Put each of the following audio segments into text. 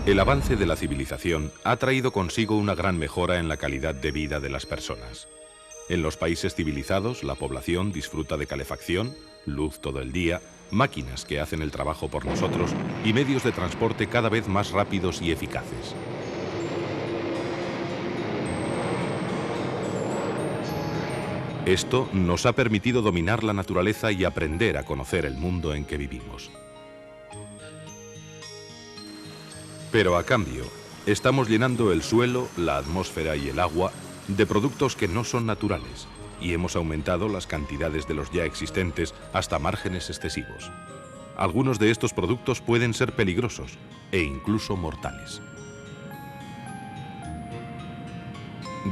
El avance de la civilización ha traído consigo una gran mejora en la calidad de vida de las personas. En los países civilizados, la población disfruta de calefacción, luz todo el día, máquinas que hacen el trabajo por nosotros y medios de transporte cada vez más rápidos y eficaces. Esto nos ha permitido dominar la naturaleza y aprender a conocer el mundo en que vivimos. Pero a cambio, estamos llenando el suelo, la atmósfera y el agua de productos que no son naturales y hemos aumentado las cantidades de los ya existentes hasta márgenes excesivos. Algunos de estos productos pueden ser peligrosos e incluso mortales.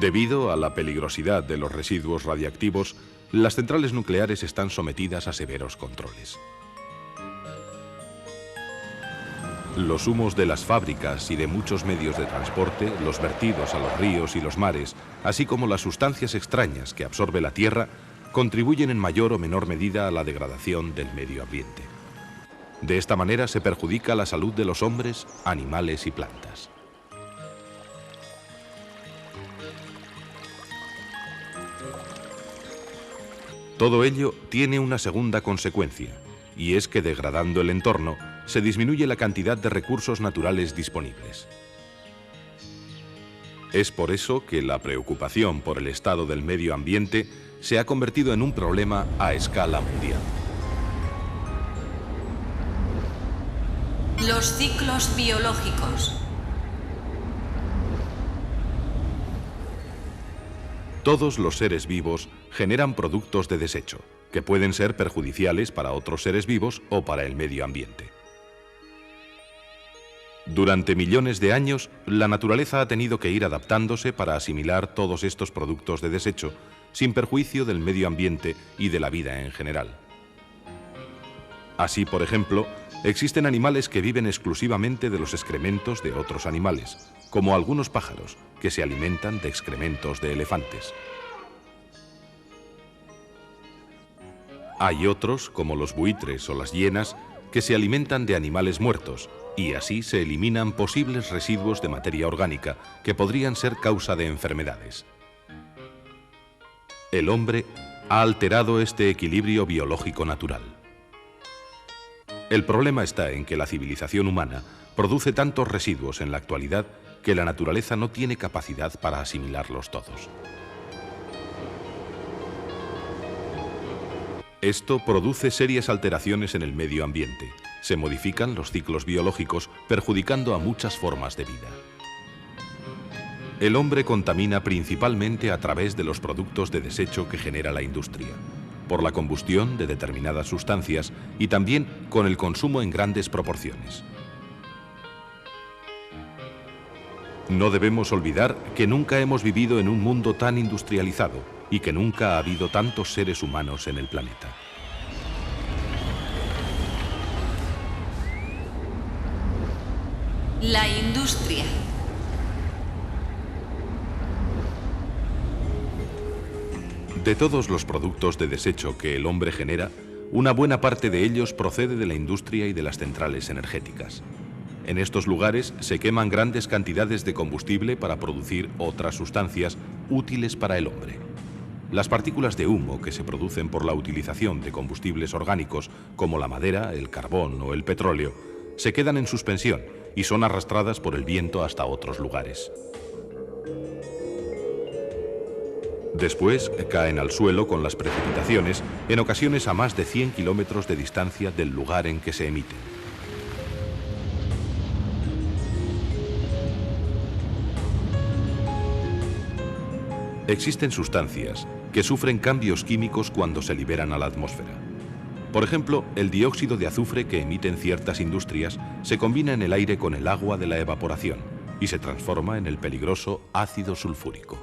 Debido a la peligrosidad de los residuos radiactivos, las centrales nucleares están sometidas a severos controles. Los humos de las fábricas y de muchos medios de transporte, los vertidos a los ríos y los mares, así como las sustancias extrañas que absorbe la tierra, contribuyen en mayor o menor medida a la degradación del medio ambiente. De esta manera se perjudica la salud de los hombres, animales y plantas. Todo ello tiene una segunda consecuencia, y es que degradando el entorno, se disminuye la cantidad de recursos naturales disponibles. Es por eso que la preocupación por el estado del medio ambiente se ha convertido en un problema a escala mundial. Los ciclos biológicos. Todos los seres vivos generan productos de desecho, que pueden ser perjudiciales para otros seres vivos o para el medio ambiente. Durante millones de años, la naturaleza ha tenido que ir adaptándose para asimilar todos estos productos de desecho, sin perjuicio del medio ambiente y de la vida en general. Así, por ejemplo, existen animales que viven exclusivamente de los excrementos de otros animales, como algunos pájaros, que se alimentan de excrementos de elefantes. Hay otros, como los buitres o las hienas, que se alimentan de animales muertos, y así se eliminan posibles residuos de materia orgánica que podrían ser causa de enfermedades. El hombre ha alterado este equilibrio biológico natural. El problema está en que la civilización humana produce tantos residuos en la actualidad que la naturaleza no tiene capacidad para asimilarlos todos. Esto produce serias alteraciones en el medio ambiente. Se modifican los ciclos biológicos, perjudicando a muchas formas de vida. El hombre contamina principalmente a través de los productos de desecho que genera la industria, por la combustión de determinadas sustancias y también con el consumo en grandes proporciones. No debemos olvidar que nunca hemos vivido en un mundo tan industrializado y que nunca ha habido tantos seres humanos en el planeta. La industria. De todos los productos de desecho que el hombre genera, una buena parte de ellos procede de la industria y de las centrales energéticas. En estos lugares se queman grandes cantidades de combustible para producir otras sustancias útiles para el hombre. Las partículas de humo que se producen por la utilización de combustibles orgánicos como la madera, el carbón o el petróleo se quedan en suspensión y son arrastradas por el viento hasta otros lugares. Después caen al suelo con las precipitaciones, en ocasiones a más de 100 kilómetros de distancia del lugar en que se emiten. Existen sustancias que sufren cambios químicos cuando se liberan a la atmósfera. Por ejemplo, el dióxido de azufre que emiten ciertas industrias se combina en el aire con el agua de la evaporación y se transforma en el peligroso ácido sulfúrico.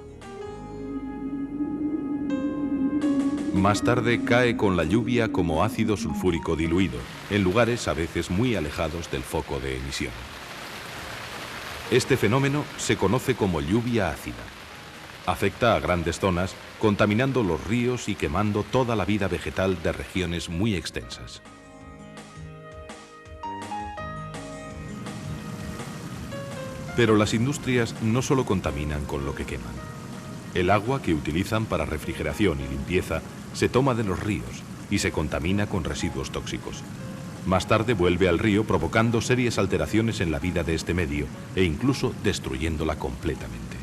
Más tarde cae con la lluvia como ácido sulfúrico diluido, en lugares a veces muy alejados del foco de emisión. Este fenómeno se conoce como lluvia ácida. Afecta a grandes zonas, contaminando los ríos y quemando toda la vida vegetal de regiones muy extensas. Pero las industrias no solo contaminan con lo que queman. El agua que utilizan para refrigeración y limpieza se toma de los ríos y se contamina con residuos tóxicos. Más tarde vuelve al río provocando serias alteraciones en la vida de este medio e incluso destruyéndola completamente.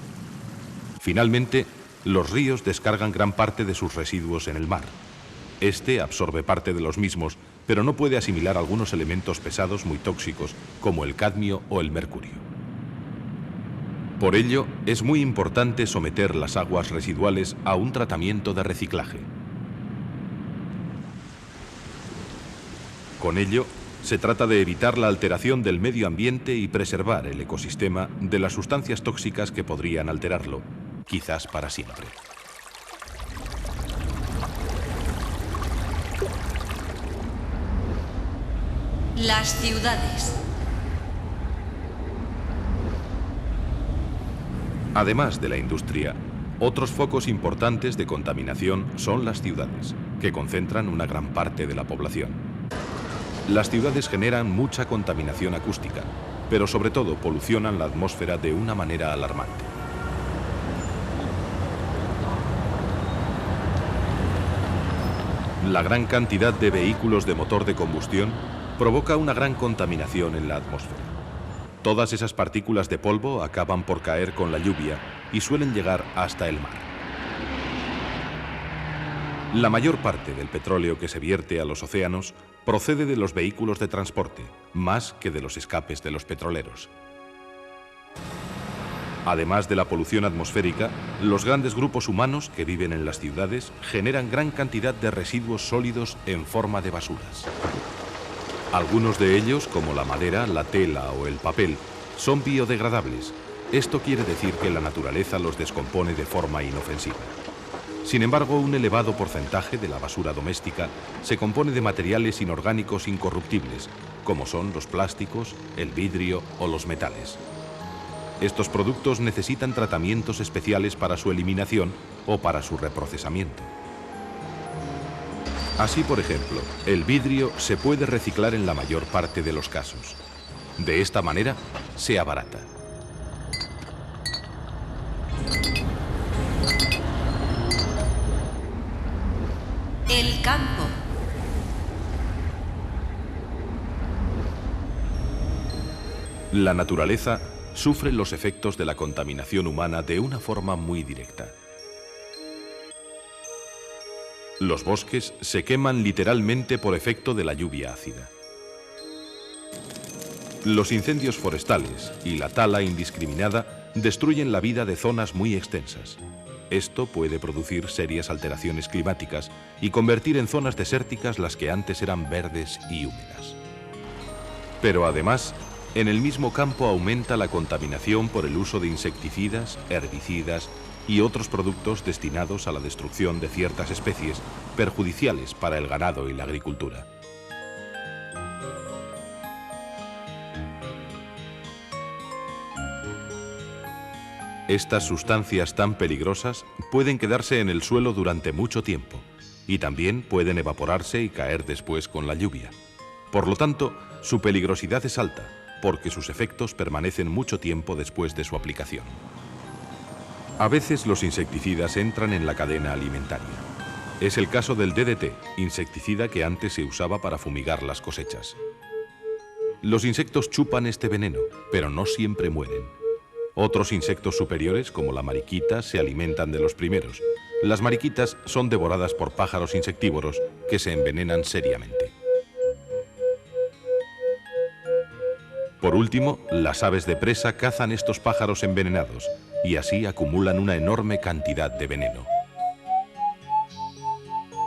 Finalmente, los ríos descargan gran parte de sus residuos en el mar. Este absorbe parte de los mismos, pero no puede asimilar algunos elementos pesados muy tóxicos como el cadmio o el mercurio. Por ello, es muy importante someter las aguas residuales a un tratamiento de reciclaje. Con ello, se trata de evitar la alteración del medio ambiente y preservar el ecosistema de las sustancias tóxicas que podrían alterarlo, quizás para siempre. Las ciudades. Además de la industria, otros focos importantes de contaminación son las ciudades, que concentran una gran parte de la población. Las ciudades generan mucha contaminación acústica, pero sobre todo polucionan la atmósfera de una manera alarmante. La gran cantidad de vehículos de motor de combustión provoca una gran contaminación en la atmósfera. Todas esas partículas de polvo acaban por caer con la lluvia y suelen llegar hasta el mar. La mayor parte del petróleo que se vierte a los océanos procede de los vehículos de transporte, más que de los escapes de los petroleros. Además de la polución atmosférica, los grandes grupos humanos que viven en las ciudades generan gran cantidad de residuos sólidos en forma de basuras. Algunos de ellos, como la madera, la tela o el papel, son biodegradables. Esto quiere decir que la naturaleza los descompone de forma inofensiva. Sin embargo, un elevado porcentaje de la basura doméstica se compone de materiales inorgánicos incorruptibles, como son los plásticos, el vidrio o los metales. Estos productos necesitan tratamientos especiales para su eliminación o para su reprocesamiento. Así, por ejemplo, el vidrio se puede reciclar en la mayor parte de los casos. De esta manera, se abarata. El campo. La naturaleza sufre los efectos de la contaminación humana de una forma muy directa. Los bosques se queman literalmente por efecto de la lluvia ácida. Los incendios forestales y la tala indiscriminada destruyen la vida de zonas muy extensas. Esto puede producir serias alteraciones climáticas y convertir en zonas desérticas las que antes eran verdes y húmedas. Pero además, en el mismo campo aumenta la contaminación por el uso de insecticidas, herbicidas y otros productos destinados a la destrucción de ciertas especies perjudiciales para el ganado y la agricultura. Estas sustancias tan peligrosas pueden quedarse en el suelo durante mucho tiempo y también pueden evaporarse y caer después con la lluvia. Por lo tanto, su peligrosidad es alta, porque sus efectos permanecen mucho tiempo después de su aplicación. A veces los insecticidas entran en la cadena alimentaria. Es el caso del DDT, insecticida que antes se usaba para fumigar las cosechas. Los insectos chupan este veneno, pero no siempre mueren. Otros insectos superiores, como la mariquita, se alimentan de los primeros. Las mariquitas son devoradas por pájaros insectívoros que se envenenan seriamente. Por último, las aves de presa cazan estos pájaros envenenados y así acumulan una enorme cantidad de veneno.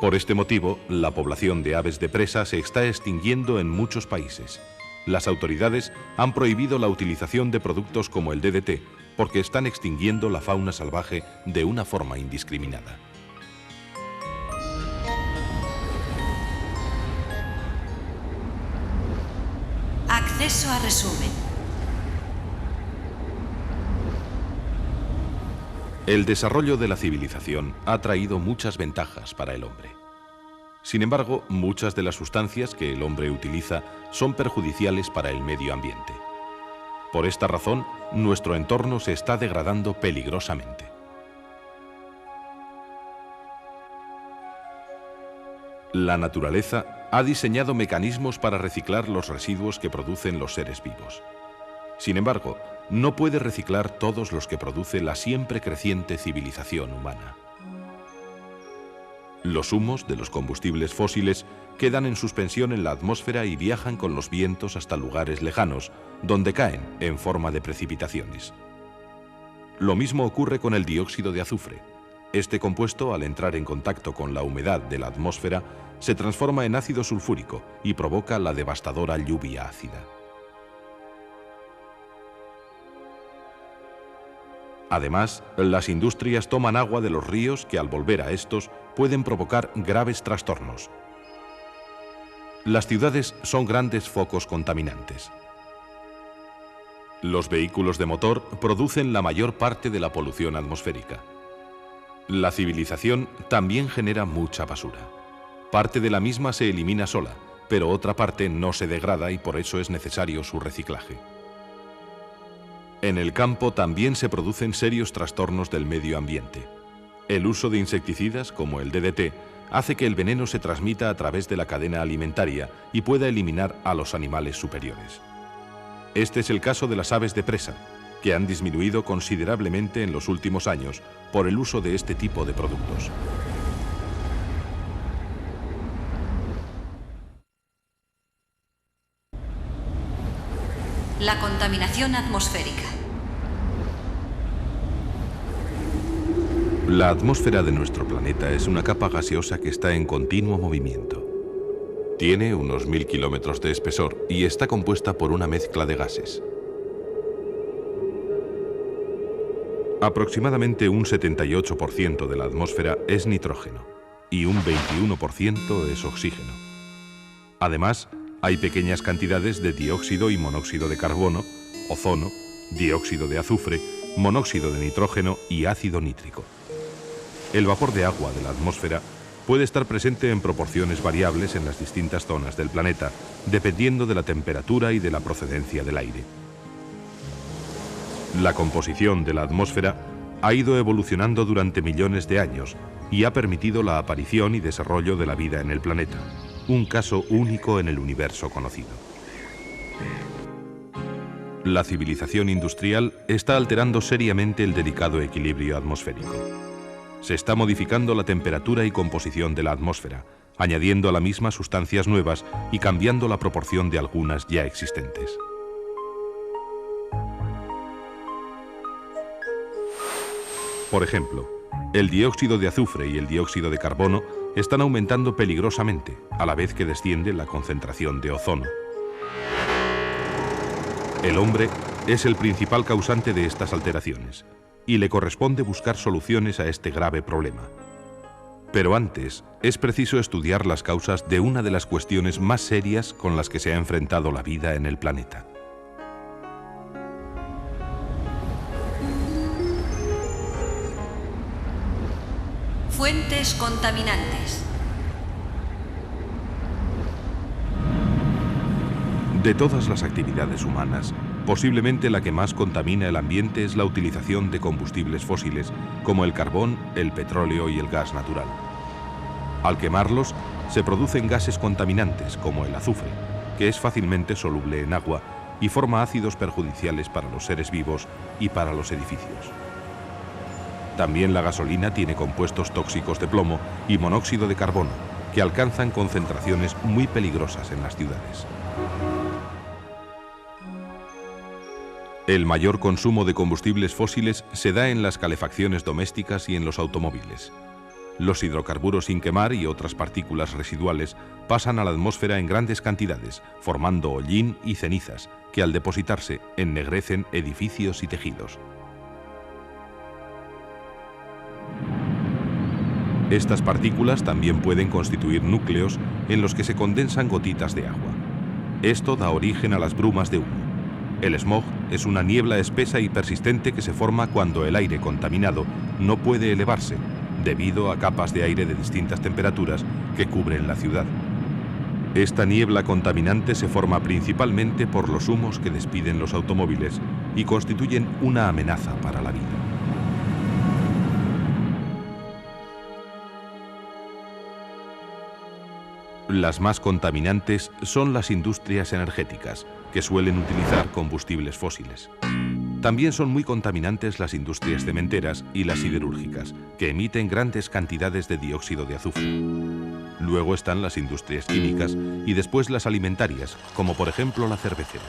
Por este motivo, la población de aves de presa se está extinguiendo en muchos países. Las autoridades han prohibido la utilización de productos como el DDT porque están extinguiendo la fauna salvaje de una forma indiscriminada. Acceso a resumen. El desarrollo de la civilización ha traído muchas ventajas para el hombre. Sin embargo, muchas de las sustancias que el hombre utiliza son perjudiciales para el medio ambiente. Por esta razón, nuestro entorno se está degradando peligrosamente. La naturaleza ha diseñado mecanismos para reciclar los residuos que producen los seres vivos. Sin embargo, no puede reciclar todos los que produce la siempre creciente civilización humana. Los humos de los combustibles fósiles quedan en suspensión en la atmósfera y viajan con los vientos hasta lugares lejanos, donde caen en forma de precipitaciones. Lo mismo ocurre con el dióxido de azufre. Este compuesto, al entrar en contacto con la humedad de la atmósfera, se transforma en ácido sulfúrico y provoca la devastadora lluvia ácida. Además, las industrias toman agua de los ríos que, al volver a estos, pueden provocar graves trastornos. Las ciudades son grandes focos contaminantes. Los vehículos de motor producen la mayor parte de la polución atmosférica. La civilización también genera mucha basura. Parte de la misma se elimina sola, pero otra parte no se degrada y por eso es necesario su reciclaje. En el campo también se producen serios trastornos del medio ambiente. El uso de insecticidas, como el DDT, hace que el veneno se transmita a través de la cadena alimentaria y pueda eliminar a los animales superiores. Este es el caso de las aves de presa, que han disminuido considerablemente en los últimos años por el uso de este tipo de productos. La contaminación atmosférica. La atmósfera de nuestro planeta es una capa gaseosa que está en continuo movimiento. Tiene unos 1000 kilómetros de espesor y está compuesta por una mezcla de gases. Aproximadamente un 78% de la atmósfera es nitrógeno y un 21% es oxígeno. Además, hay pequeñas cantidades de dióxido y monóxido de carbono, ozono, dióxido de azufre, monóxido de nitrógeno y ácido nítrico. El vapor de agua de la atmósfera puede estar presente en proporciones variables en las distintas zonas del planeta, dependiendo de la temperatura y de la procedencia del aire. La composición de la atmósfera ha ido evolucionando durante millones de años y ha permitido la aparición y desarrollo de la vida en el planeta, un caso único en el universo conocido. La civilización industrial está alterando seriamente el delicado equilibrio atmosférico. Se está modificando la temperatura y composición de la atmósfera, añadiendo a la misma sustancias nuevas y cambiando la proporción de algunas ya existentes. Por ejemplo, el dióxido de azufre y el dióxido de carbono están aumentando peligrosamente, a la vez que desciende la concentración de ozono. El hombre es el principal causante de estas alteraciones, y le corresponde buscar soluciones a este grave problema. Pero antes, es preciso estudiar las causas de una de las cuestiones más serias con las que se ha enfrentado la vida en el planeta. Fuentes contaminantes. De todas las actividades humanas, posiblemente la que más contamina el ambiente es la utilización de combustibles fósiles como el carbón, el petróleo y el gas natural. Al quemarlos, se producen gases contaminantes como el azufre, que es fácilmente soluble en agua y forma ácidos perjudiciales para los seres vivos y para los edificios. También la gasolina tiene compuestos tóxicos de plomo y monóxido de carbono, que alcanzan concentraciones muy peligrosas en las ciudades. El mayor consumo de combustibles fósiles se da en las calefacciones domésticas y en los automóviles. Los hidrocarburos sin quemar y otras partículas residuales pasan a la atmósfera en grandes cantidades, formando hollín y cenizas, que al depositarse ennegrecen edificios y tejidos. Estas partículas también pueden constituir núcleos en los que se condensan gotitas de agua. Esto da origen a las brumas de humo. El smog es una niebla espesa y persistente que se forma cuando el aire contaminado no puede elevarse, debido a capas de aire de distintas temperaturas que cubren la ciudad. Esta niebla contaminante se forma principalmente por los humos que despiden los automóviles y constituyen una amenaza para la vida. Las más contaminantes son las industrias energéticas, que suelen utilizar combustibles fósiles. También son muy contaminantes las industrias cementeras y las siderúrgicas, que emiten grandes cantidades de dióxido de azufre. Luego están las industrias químicas y después las alimentarias, como por ejemplo la cervecera.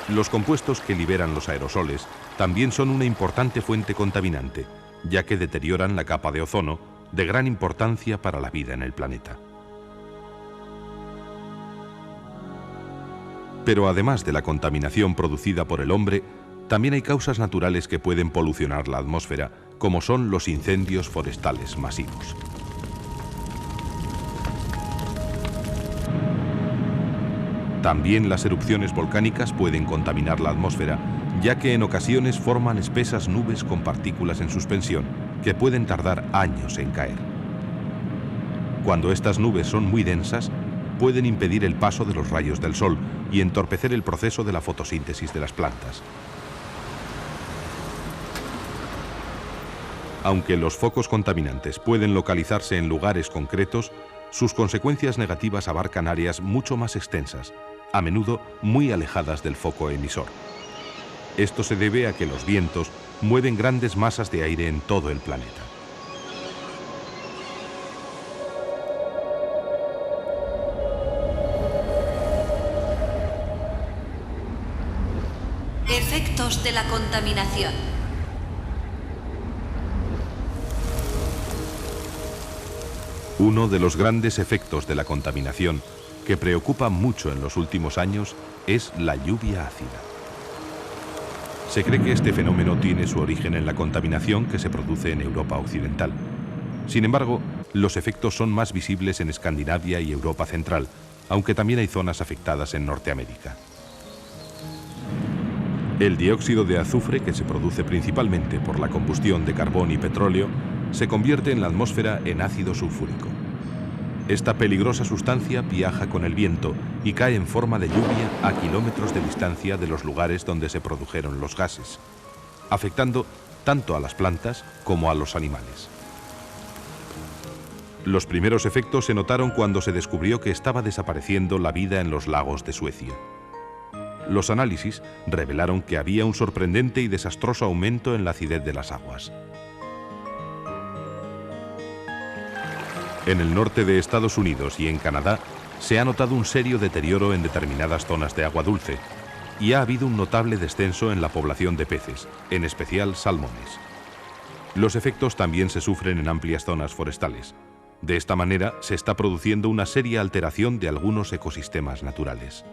Los compuestos que liberan los aerosoles también son una importante fuente contaminante, ya que deterioran la capa de ozono, de gran importancia para la vida en el planeta. Pero además de la contaminación producida por el hombre, también hay causas naturales que pueden polucionar la atmósfera, como son los incendios forestales masivos. También las erupciones volcánicas pueden contaminar la atmósfera, ya que en ocasiones forman espesas nubes con partículas en suspensión, que pueden tardar años en caer. Cuando estas nubes son muy densas, pueden impedir el paso de los rayos del sol y entorpecer el proceso de la fotosíntesis de las plantas. Aunque los focos contaminantes pueden localizarse en lugares concretos, sus consecuencias negativas abarcan áreas mucho más extensas, a menudo muy alejadas del foco emisor. Esto se debe a que los vientos mueven grandes masas de aire en todo el planeta. Efectos de la contaminación. Uno de los grandes efectos de la contaminación que preocupa mucho en los últimos años es la lluvia ácida. Se cree que este fenómeno tiene su origen en la contaminación que se produce en Europa occidental. Sin embargo, los efectos son más visibles en Escandinavia y Europa central, aunque también hay zonas afectadas en Norteamérica. El dióxido de azufre, que se produce principalmente por la combustión de carbón y petróleo, se convierte en la atmósfera en ácido sulfúrico. Esta peligrosa sustancia viaja con el viento y cae en forma de lluvia a kilómetros de distancia de los lugares donde se produjeron los gases, afectando tanto a las plantas como a los animales. Los primeros efectos se notaron cuando se descubrió que estaba desapareciendo la vida en los lagos de Suecia. Los análisis revelaron que había un sorprendente y desastroso aumento en la acidez de las aguas. En el norte de Estados Unidos y en Canadá se ha notado un serio deterioro en determinadas zonas de agua dulce y ha habido un notable descenso en la población de peces, en especial salmones. Los efectos también se sufren en amplias zonas forestales. De esta manera se está produciendo una seria alteración de algunos ecosistemas naturales.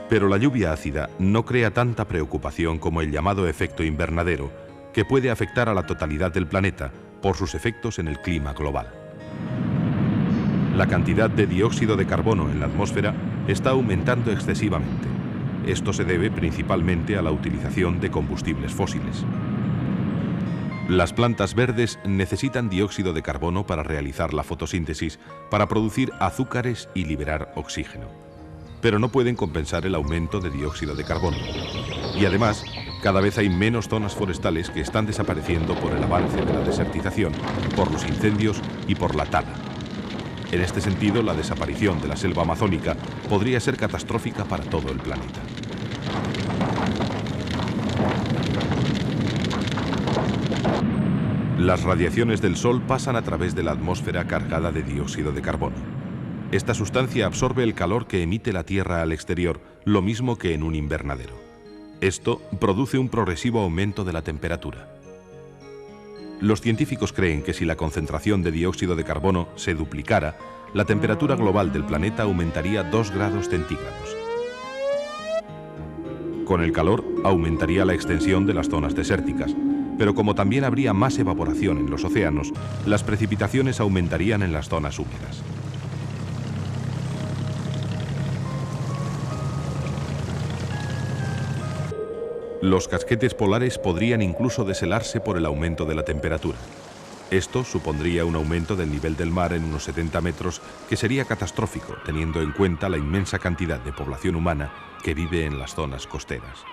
Pero la lluvia ácida no crea tanta preocupación como el llamado efecto invernadero, que puede afectar a la totalidad del planeta por sus efectos en el clima global. La cantidad de dióxido de carbono en la atmósfera está aumentando excesivamente. Esto se debe principalmente a la utilización de combustibles fósiles. Las plantas verdes necesitan dióxido de carbono para realizar la fotosíntesis, para producir azúcares y liberar oxígeno. Pero no pueden compensar el aumento de dióxido de carbono. Y además, cada vez hay menos zonas forestales que están desapareciendo por el avance de la desertización, por los incendios y por la tala. En este sentido, la desaparición de la selva amazónica podría ser catastrófica para todo el planeta. Las radiaciones del Sol pasan a través de la atmósfera cargada de dióxido de carbono. Esta sustancia absorbe el calor que emite la Tierra al exterior, lo mismo que en un invernadero. Esto produce un progresivo aumento de la temperatura. Los científicos creen que si la concentración de dióxido de carbono se duplicara, la temperatura global del planeta aumentaría 2 grados centígrados. Con el calor aumentaría la extensión de las zonas desérticas, pero como también habría más evaporación en los océanos, las precipitaciones aumentarían en las zonas húmedas. Los casquetes polares podrían incluso deshelarse por el aumento de la temperatura. Esto supondría un aumento del nivel del mar en unos 70 metros que sería catastrófico, teniendo en cuenta la inmensa cantidad de población humana que vive en las zonas costeras.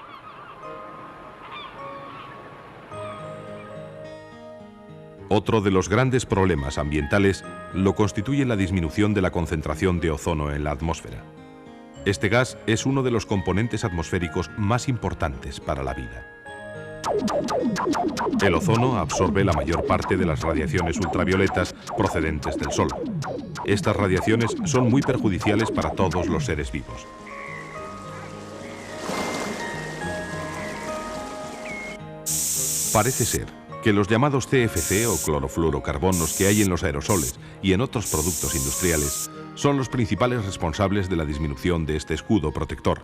Otro de los grandes problemas ambientales lo constituye la disminución de la concentración de ozono en la atmósfera. Este gas es uno de los componentes atmosféricos más importantes para la vida. El ozono absorbe la mayor parte de las radiaciones ultravioletas procedentes del Sol. Estas radiaciones son muy perjudiciales para todos los seres vivos. Parece ser que los llamados CFC o clorofluorocarbonos que hay en los aerosoles y en otros productos industriales son los principales responsables de la disminución de este escudo protector.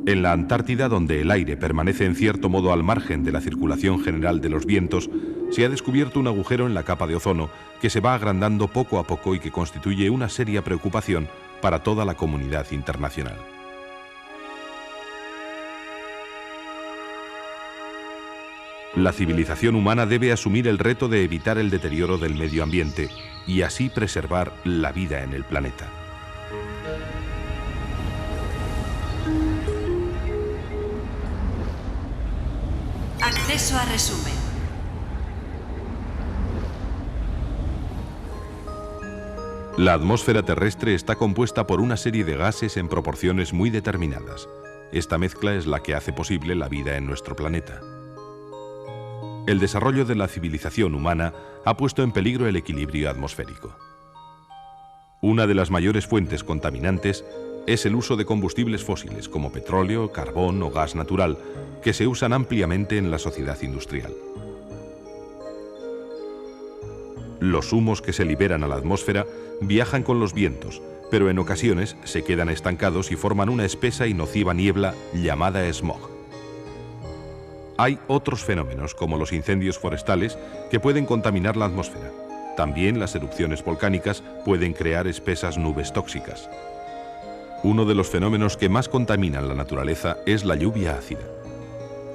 En la Antártida, donde el aire permanece en cierto modo al margen de la circulación general de los vientos, se ha descubierto un agujero en la capa de ozono que se va agrandando poco a poco y que constituye una seria preocupación para toda la comunidad internacional. La civilización humana debe asumir el reto de evitar el deterioro del medio ambiente y así preservar la vida en el planeta. Acceso a resumen. La atmósfera terrestre está compuesta por una serie de gases en proporciones muy determinadas. Esta mezcla es la que hace posible la vida en nuestro planeta. El desarrollo de la civilización humana ha puesto en peligro el equilibrio atmosférico. Una de las mayores fuentes contaminantes es el uso de combustibles fósiles como petróleo, carbón o gas natural, que se usan ampliamente en la sociedad industrial. Los humos que se liberan a la atmósfera viajan con los vientos, pero en ocasiones se quedan estancados y forman una espesa y nociva niebla llamada smog. Hay otros fenómenos, como los incendios forestales, que pueden contaminar la atmósfera. También las erupciones volcánicas pueden crear espesas nubes tóxicas. Uno de los fenómenos que más contaminan la naturaleza es la lluvia ácida.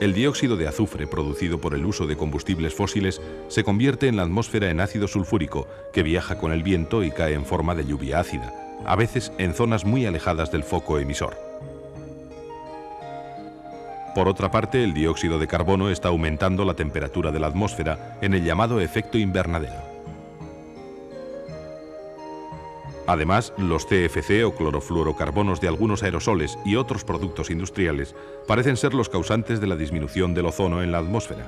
El dióxido de azufre producido por el uso de combustibles fósiles se convierte en la atmósfera en ácido sulfúrico que viaja con el viento y cae en forma de lluvia ácida, a veces en zonas muy alejadas del foco emisor. Por otra parte, el dióxido de carbono está aumentando la temperatura de la atmósfera en el llamado efecto invernadero. Además, los CFC o clorofluorocarbonos de algunos aerosoles y otros productos industriales parecen ser los causantes de la disminución del ozono en la atmósfera.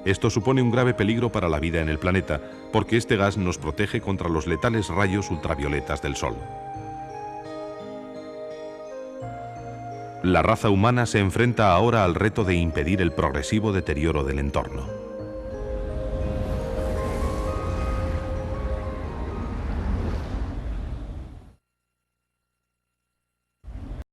Esto supone un grave peligro para la vida en el planeta, porque este gas nos protege contra los letales rayos ultravioletas del Sol. La raza humana se enfrenta ahora al reto de impedir el progresivo deterioro del entorno.